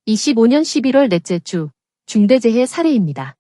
25년 11월 넷째 주 중대재해 사례입니다.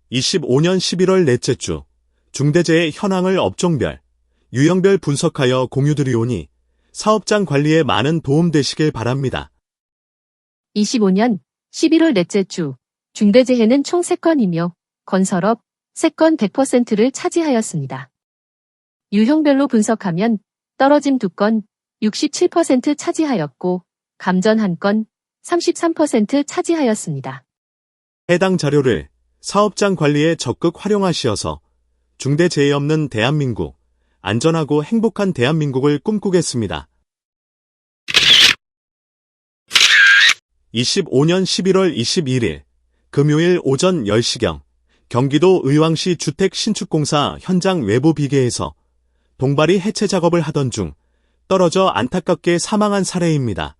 25년 11월 넷째 주 중대재해 현황을 업종별, 유형별 분석하여 공유드리오니 사업장 관리에 많은 도움 되시길 바랍니다. 25년 11월 넷째 주 중대재해는 총 3건이며 건설업 3건 100%를 차지하였습니다. 유형별로 분석하면 떨어짐 2건 67% 차지하였고 감전 1건 33% 차지하였습니다. 해당 자료를 사업장 관리에 적극 활용하시어서 중대재해 없는 대한민국, 안전하고 행복한 대한민국을 꿈꾸겠습니다. 25년 11월 21일 금요일 오전 10시경 경기도 의왕시 주택신축공사 현장 외부 비계에서 동발이 해체 작업을 하던 중 떨어져 안타깝게 사망한 사례입니다.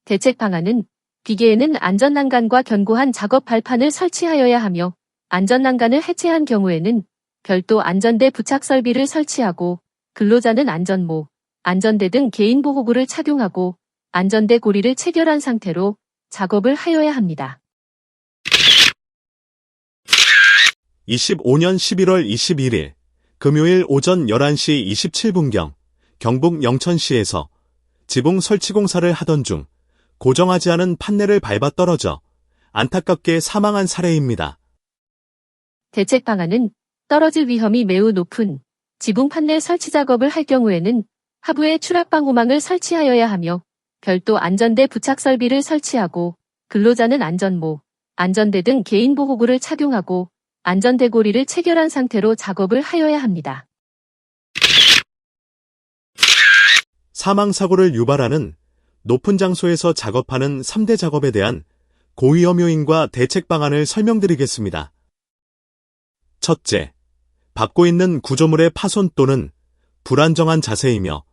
대책 방안은 비계에는 안전난간과 견고한 작업 발판을 설치하여야 하며 안전난간을 해체한 경우에는 별도 안전대 부착 설비를 설치하고 근로자는 안전모, 안전대 등 개인보호구를 착용하고 안전대 고리를 체결한 상태로 작업을 하여야 합니다. 25년 11월 21일 금요일 오전 11시 27분경 경북 영천시에서 지붕 설치 공사를 하던 중 고정하지 않은 판넬을 밟아 떨어져 안타깝게 사망한 사례입니다. 대책 방안은 떨어질 위험이 매우 높은 지붕 판넬 설치 작업을 할 경우에는 하부에 추락방호망을 설치하여야 하며 별도 안전대 부착 설비를 설치하고 근로자는 안전모, 안전대 등 개인보호구를 착용하고 안전대 고리를 체결한 상태로 작업을 하여야 합니다. 사망사고를 유발하는 높은 장소에서 작업하는 3대 작업에 대한 고위험 요인과 대책 방안을 설명드리겠습니다. 첫째, 받고 있는 구조물의 파손 또는 불안정한 자세이며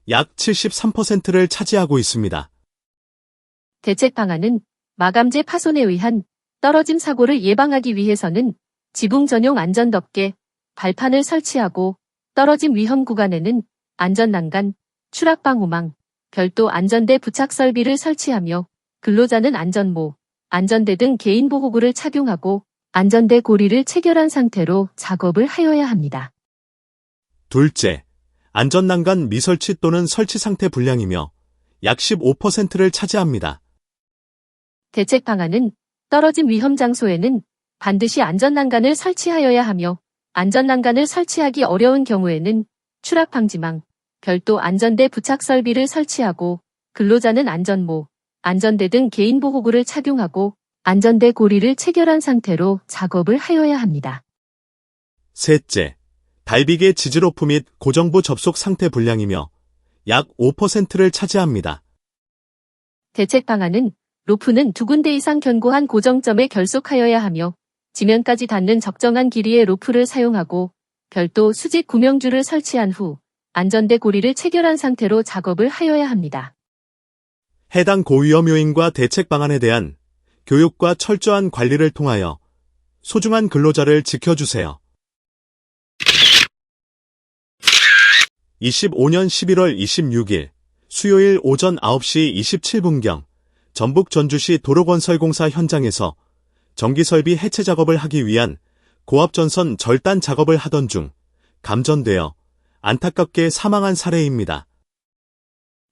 약 73%를 차지하고 있습니다. 대책 방안은 마감재 파손에 의한 떨어짐 사고를 예방하기 위해서는 지붕 전용 안전덮개, 발판을 설치하고 떨어짐 위험 구간에는 안전난간, 추락방호망, 별도 안전대 부착 설비를 설치하며 근로자는 안전모, 안전대 등 개인보호구를 착용하고 안전대 고리를 체결한 상태로 작업을 하여야 합니다. 둘째, 안전난간 미설치 또는 설치 상태 불량이며 약 15%를 차지합니다. 대책 방안은 떨어짐 위험 장소에는 반드시 안전난간을 설치하여야 하며 안전난간을 설치하기 어려운 경우에는 추락방지망, 별도 안전대 부착 설비를 설치하고 근로자는 안전모, 안전대 등 개인보호구를 착용하고 안전대 고리를 체결한 상태로 작업을 하여야 합니다. 셋째, 달비계 지지로프 및 고정부 접속 상태 불량이며 약 5%를 차지합니다. 대책 방안은 로프는 2군데 이상 견고한 고정점에 결속하여야 하며 지면까지 닿는 적정한 길이의 로프를 사용하고 별도 수직 구명줄을 설치한 후 안전대 고리를 체결한 상태로 작업을 하여야 합니다. 해당 고위험 요인과 대책 방안에 대한 교육과 철저한 관리를 통하여 소중한 근로자를 지켜주세요. 25년 11월 26일 수요일 오전 9시 27분경 전북 전주시 도로건설공사 현장에서 전기설비 해체 작업을 하기 위한 고압전선 절단 작업을 하던 중 감전되어 안타깝게 사망한 사례입니다.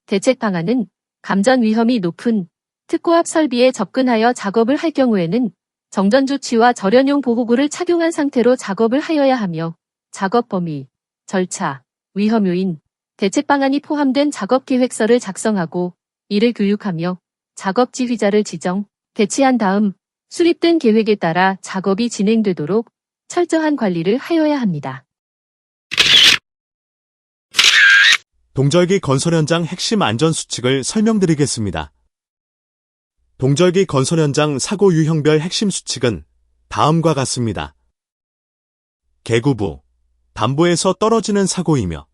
대책 방안은 감전 위험이 높은 특고압 설비에 접근하여 작업을 할 경우에는 정전 조치와 절연용 보호구를 착용한 상태로 작업을 하여야 하며 작업 범위, 절차, 위험 요인, 대책 방안이 포함된 작업 계획서를 작성하고 이를 교육하며 작업 지휘자를 지정, 배치한 다음 수립된 계획에 따라 작업이 진행되도록 철저한 관리를 하여야 합니다. 동절기 건설 현장 핵심 안전 수칙을 설명드리겠습니다. 동절기 건설 현장 사고 유형별 핵심 수칙은 다음과 같습니다. 개구부, 담보에서 떨어지는 사고이며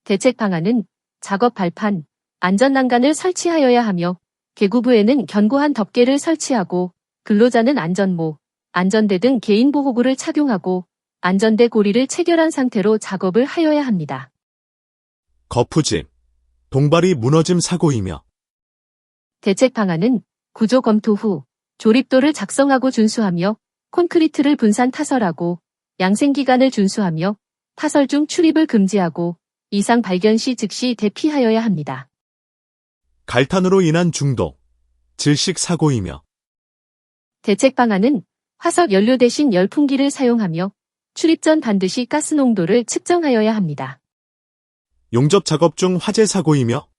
대책 방안은 작업 발판, 안전난간을 설치하여야 하며 개구부에는 견고한 덮개를 설치하고 근로자는 안전모, 안전대 등 개인보호구를 착용하고 안전대 고리를 체결한 상태로 작업을 하여야 합니다. 거푸집, 동발이 무너짐 사고이며 대책 방안은 구조 검토 후 조립도를 작성하고 준수하며 콘크리트를 분산 타설하고 양생기간을 준수하며 타설 중 출입을 금지하고 이상 발견 시 즉시 대피하여야 합니다. 갈탄으로 인한 중독, 질식 사고이며 대책 방안은 화석 연료 대신 열풍기를 사용하며 출입 전 반드시 가스 농도를 측정하여야 합니다. 용접 작업 중 화재 사고이며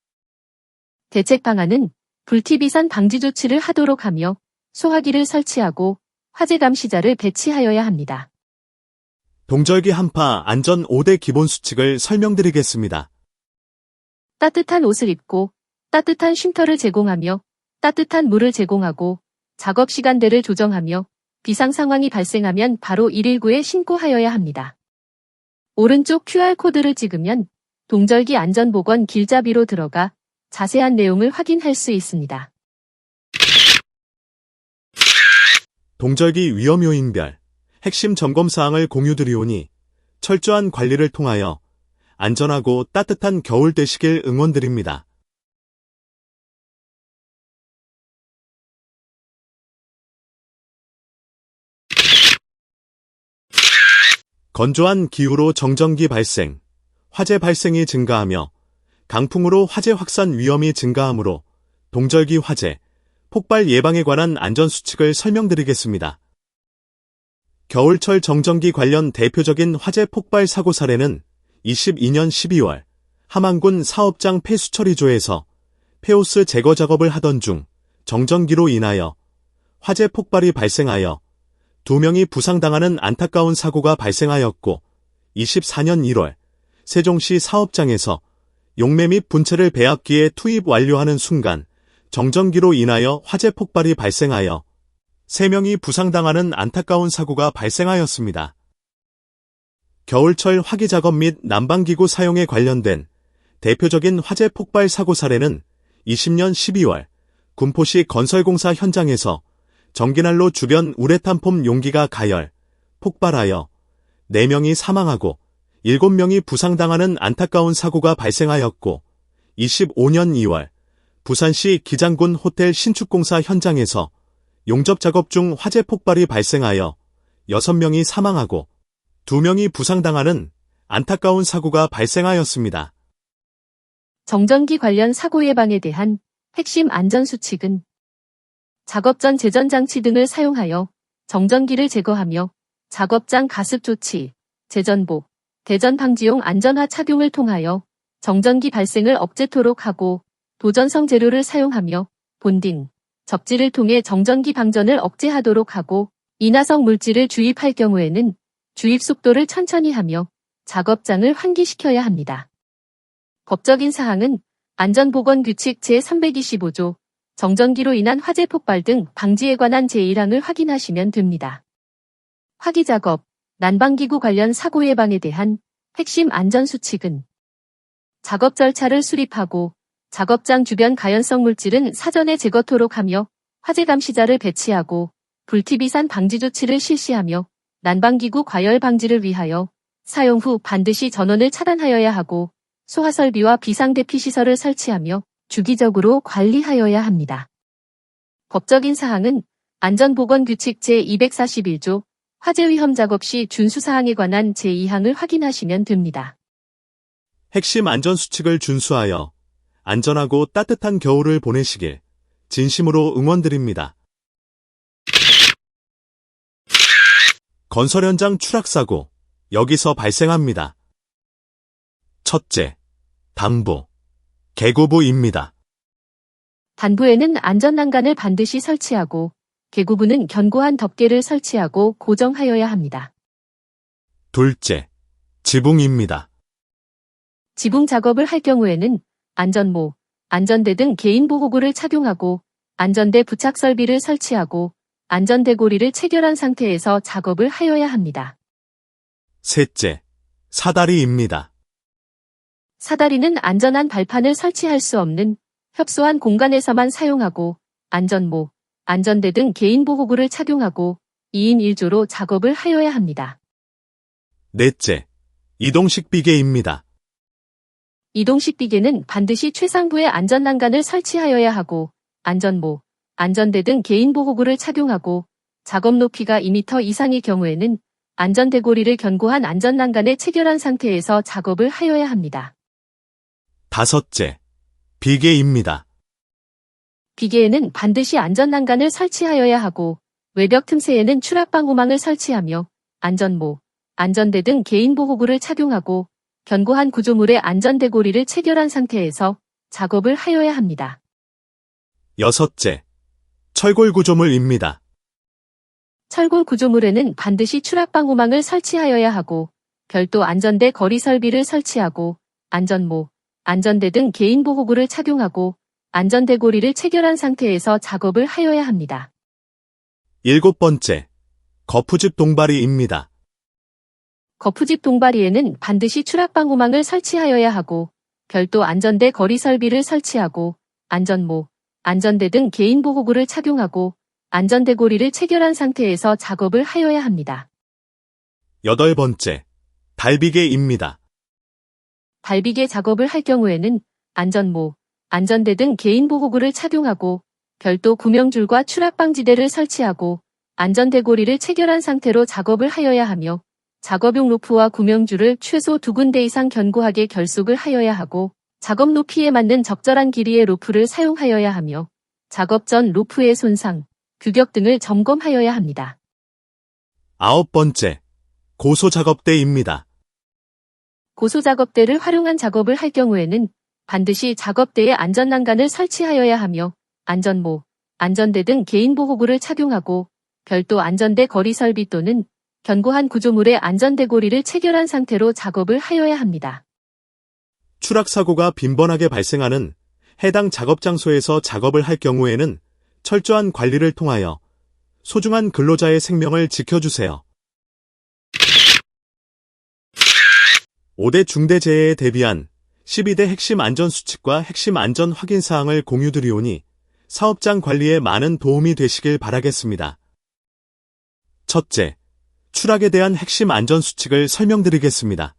대책 방안은 불티비산 방지 조치를 하도록 하며 소화기를 설치하고 화재 감시자를 배치하여야 합니다. 동절기 한파 안전 5대 기본 수칙을 설명드리겠습니다. 따뜻한 옷을 입고 따뜻한 쉼터를 제공하며 따뜻한 물을 제공하고 작업 시간대를 조정하며 비상 상황이 발생하면 바로 119에 신고하여야 합니다. 오른쪽 QR코드를 찍으면 동절기 안전보건 길잡이로 들어가 자세한 내용을 확인할 수 있습니다. 동절기 위험 요인별 핵심 점검 사항을 공유드리오니 철저한 관리를 통하여 안전하고 따뜻한 겨울 되시길 응원드립니다. 건조한 기후로 정전기 발생, 화재 발생이 증가하며 강풍으로 화재 확산 위험이 증가하므로 동절기 화재, 폭발 예방에 관한 안전수칙을 설명드리겠습니다. 겨울철 정전기 관련 대표적인 화재 폭발 사고 사례는 22년 12월 함안군 사업장 폐수처리조에서 폐호스 제거 작업을 하던 중 정전기로 인하여 화재 폭발이 발생하여 2명이 부상당하는 안타까운 사고가 발생하였고 24년 1월 세종시 사업장에서 용매 및 분체를 배합기에 투입 완료하는 순간 정전기로 인하여 화재 폭발이 발생하여 3명이 부상당하는 안타까운 사고가 발생하였습니다. 겨울철 화기 작업 및 난방기구 사용에 관련된 대표적인 화재 폭발 사고 사례는 20년 12월 군포시 건설공사 현장에서 전기난로 주변 우레탄 폼 용기가 가열, 폭발하여 4명이 사망하고 7명이 부상당하는 안타까운 사고가 발생하였고 25년 2월 부산시 기장군 호텔 신축공사 현장에서 용접 작업 중 화재 폭발이 발생하여 6명이 사망하고 2명이 부상당하는 안타까운 사고가 발생하였습니다. 정전기 관련 사고 예방에 대한 핵심 안전수칙은 작업 전 제전장치 등을 사용하여 정전기를 제거하며 작업장 가습 조치, 재전복, 대전 방지용 안전화 착용을 통하여 정전기 발생을 억제토록 하고 도전성 재료를 사용하며 본딩, 접지를 통해 정전기 방전을 억제하도록 하고 인화성 물질을 주입할 경우에는 주입 속도를 천천히 하며 작업장을 환기시켜야 합니다. 법적인 사항은 안전보건규칙 제325조 정전기로 인한 화재 폭발 등 방지에 관한 제1항을 확인하시면 됩니다. 화기작업, 난방기구 관련 사고 예방에 대한 핵심 안전수칙은 작업 절차를 수립하고 작업장 주변 가연성 물질은 사전에 제거토록 하며 화재 감시자를 배치하고 불티비산 방지 조치를 실시하며 난방기구 과열 방지를 위하여 사용 후 반드시 전원을 차단하여야 하고 소화설비와 비상대피 시설을 설치하며 주기적으로 관리하여야 합니다. 법적인 사항은 안전보건규칙 제241조 화재 위험 작업 시 준수사항에 관한 제2항을 확인하시면 됩니다. 핵심 안전수칙을 준수하여 안전하고 따뜻한 겨울을 보내시길 진심으로 응원드립니다. 건설 현장 추락사고, 여기서 발생합니다. 첫째, 단부, 개구부입니다. 단부에는 안전난간을 반드시 설치하고 개구부는 견고한 덮개를 설치하고 고정하여야 합니다. 둘째, 지붕입니다. 지붕 작업을 할 경우에는 안전모, 안전대 등 개인보호구를 착용하고 안전대 부착 설비를 설치하고 안전대 고리를 체결한 상태에서 작업을 하여야 합니다. 셋째, 사다리입니다. 사다리는 안전한 발판을 설치할 수 없는 협소한 공간에서만 사용하고 안전모, 안전대 등 개인보호구를 착용하고 2인 1조로 작업을 하여야 합니다. 넷째, 이동식 비계입니다. 이동식 비계는 반드시 최상부에 안전난간을 설치하여야 하고 안전모, 안전대 등 개인보호구를 착용하고 작업 높이가 2m 이상의 경우에는 안전대고리를 견고한 안전난간에 체결한 상태에서 작업을 하여야 합니다. 다섯째, 비계입니다. 비계에는 반드시 안전난간을 설치하여야 하고 외벽 틈새에는 추락방호망을 설치하며 안전모, 안전대 등 개인보호구를 착용하고 견고한 구조물에 안전대고리를 체결한 상태에서 작업을 하여야 합니다. 여섯째, 철골 구조물입니다. 철골 구조물에는 반드시 추락방호망을 설치하여야 하고 별도 안전대 거리 설비를 설치하고 안전모, 안전대 등 개인보호구를 착용하고 안전대고리를 체결한 상태에서 작업을 하여야 합니다. 일곱 번째, 거푸집 동바리입니다. 거푸집 동바리에는 반드시 추락방호망을 설치하여야 하고 별도 안전대 거리 설비를 설치하고 안전모, 안전대 등 개인보호구를 착용하고 안전대고리를 체결한 상태에서 작업을 하여야 합니다. 여덟 번째, 달비계입니다. 달비계 작업을 할 경우에는 안전모, 안전대 등 개인보호구를 착용하고 별도 구명줄과 추락방지대를 설치하고 안전대고리를 체결한 상태로 작업을 하여야 하며 작업용 로프와 구명줄을 최소 2군데 이상 견고하게 결속을 하여야 하고 작업 높이에 맞는 적절한 길이의 로프를 사용하여야 하며 작업 전 로프의 손상, 규격 등을 점검하여야 합니다. 아홉 번째, 고소작업대입니다. 고소작업대를 활용한 작업을 할 경우에는 반드시 작업대에 안전난간을 설치하여야 하며 안전모, 안전대 등 개인보호구를 착용하고 별도 안전대 거리 설비 또는 견고한 구조물에 안전대고리를 체결한 상태로 작업을 하여야 합니다. 추락사고가 빈번하게 발생하는 해당 작업 장소에서 작업을 할 경우에는 철저한 관리를 통하여 소중한 근로자의 생명을 지켜주세요. 5대 중대재해에 대비한 12대 핵심 안전수칙과 핵심 안전 확인사항을 공유드리오니 사업장 관리에 많은 도움이 되시길 바라겠습니다. 첫째, 추락에 대한 핵심 안전수칙을 설명드리겠습니다.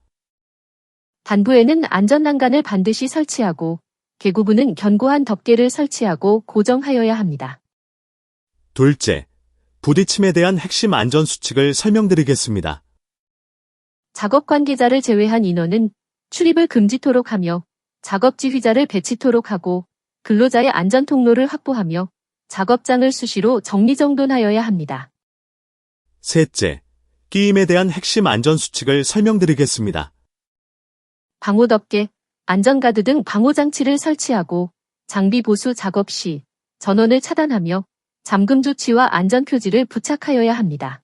단부에는 안전난간을 반드시 설치하고 계구부는 견고한 덮개를 설치하고 고정하여야 합니다. 둘째, 부딪힘에 대한 핵심 안전수칙을 설명드리겠습니다. 작업 관계자를 제외한 인원은 출입을 금지토록 하며 작업 지휘자를 배치토록 하고 근로자의 안전 통로를 확보하며 작업장을 수시로 정리정돈하여야 합니다. 셋째, 끼임에 대한 핵심 안전수칙을 설명드리겠습니다. 방호덮개, 안전가드 등 방호장치를 설치하고 장비 보수 작업 시 전원을 차단하며 잠금 조치와 안전표지를 부착하여야 합니다.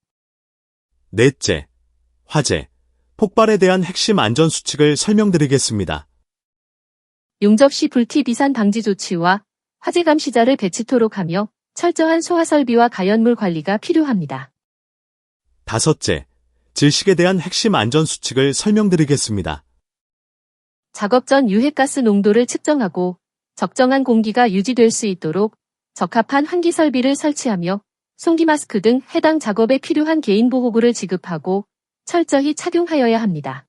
넷째, 화재, 폭발에 대한 핵심 안전수칙을 설명드리겠습니다. 용접 시 불티 비산 방지 조치와 화재 감시자를 배치토록 하며 철저한 소화 설비와 가연물 관리가 필요합니다. 다섯째, 질식에 대한 핵심 안전수칙을 설명드리겠습니다. 작업 전 유해가스 농도를 측정하고 적정한 공기가 유지될 수 있도록 적합한 환기 설비를 설치하며 송기 마스크 등 해당 작업에 필요한 개인보호구를 지급하고 철저히 착용하여야 합니다.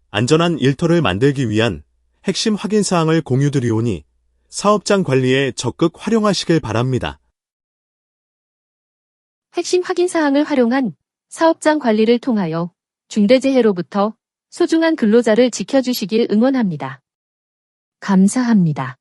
안전한 일터를 만들기 위한 핵심 확인사항을 공유드리오니 사업장 관리에 적극 활용하시길 바랍니다. 핵심 확인사항을 활용한 사업장 관리를 통하여 중대재해로부터 소중한 근로자를 지켜주시길 응원합니다. 감사합니다.